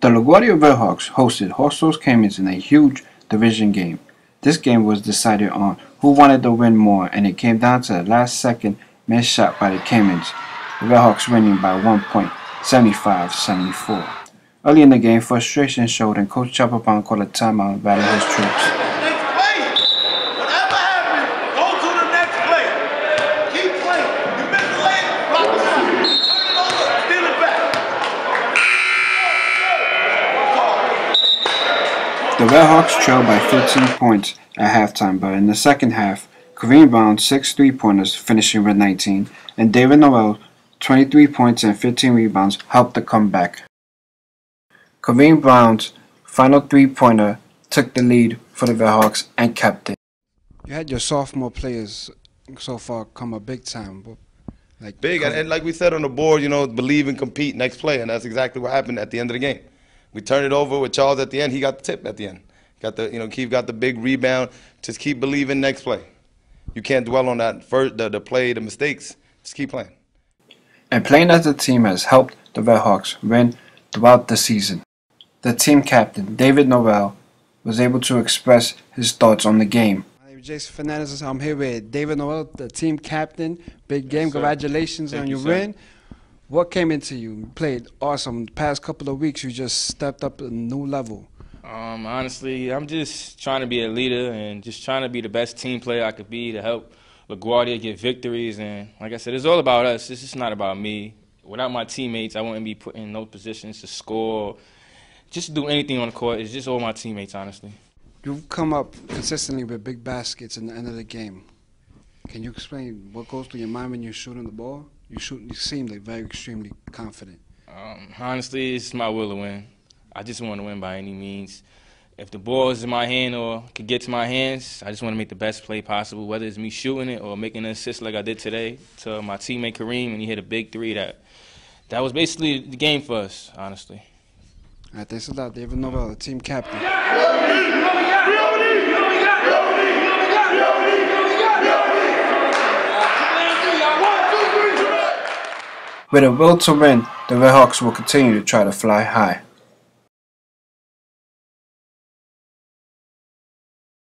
The LaGuardia Redhawks hosted Hostos Caymans in a huge division game. This game was decided on who wanted to win more, and it came down to the last second missed shot by the Caymans, the Redhawks winning by 1 point, 75-74. Early in the game, frustration showed and Coach Chopper Brown called a timeout and rallied his troops. The Redhawks trailed by 15 points at halftime, but in the second half, Kareem Brown's 6 3-pointers, finishing with 19, and David Noel's 23 points and 15 rebounds helped the comeback. Kareem Brown's final 3-pointer took the lead for the Redhawks and kept it. You had your sophomore players so far come up big time. Big, and like we said on the board, you know, believe and compete, next play, and that's exactly what happened at the end of the game. We turned it over with Charles at the end. He got the tip at the end. Keith got the big rebound. Just keep believing next play. You can't dwell on that first, the play, the mistakes. Just keep playing. And playing as a team has helped the Redhawks win throughout the season. The team captain, David Noel, was able to express his thoughts on the game. My name is Jason Fernandez. I'm here with David Noel, the team captain. Big game. Yes, congratulations on your win. What came into you? You played awesome. The past couple of weeks, you just stepped up a new level. Honestly, I'm just trying to be a leader and just trying to be the best team player I could be to help LaGuardia get victories. And like I said, it's all about us. It's just not about me. Without my teammates, I wouldn't be put in those positions to score, just do anything on the court. It's just all my teammates, honestly. You've come up consistently with big baskets in the end of the game. Can you explain what goes through your mind when you're shooting the ball? You seem like very extremely confident. Honestly, it's my will to win. I just want to win by any means. If the ball is in my hand or could get to my hands, I just want to make the best play possible, whether it's me shooting it or making an assist like I did today to my teammate Kareem, and he hit a big three. That was basically the game for us, honestly. All right, thanks a lot, David Noel, the team captain. With a will to win, the Redhawks will continue to try to fly high.